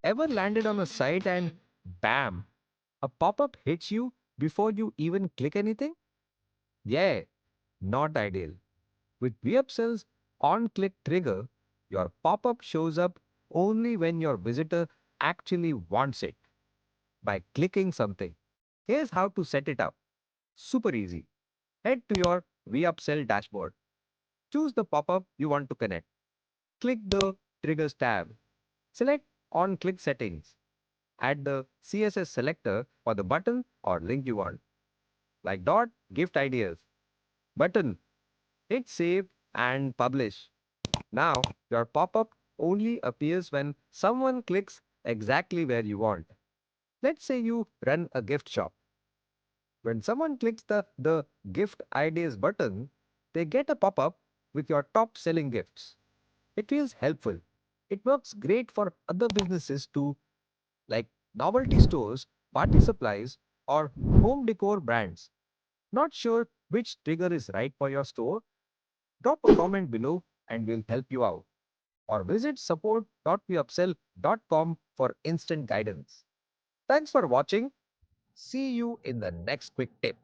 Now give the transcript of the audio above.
Ever landed on a site and bam, a pop-up hits you before you even click anything? Yeah, not ideal. With WeUpsell's on-click trigger, your pop-up shows up only when your visitor actually wants it by clicking something. Here's how to set it up. Super easy. Head to your WeUpsell dashboard. Choose the pop-up you want to connect. Click the Triggers tab. Select On-Click Settings. Add the CSS selector for the button or link you want, like dot gift ideas. Button. Hit Save and Publish. Now, your pop-up only appears when someone clicks exactly where you want. Let's say you run a gift shop. When someone clicks the gift ideas button, they get a pop-up with your top selling gifts. It feels helpful. It works great for other businesses too, like novelty stores, party supplies, or home decor brands. Not sure which trigger is right for your store? Drop a comment below and we'll help you out. Or visit support.weupsell.com for instant guidance. Thanks for watching. See you in the next quick tip.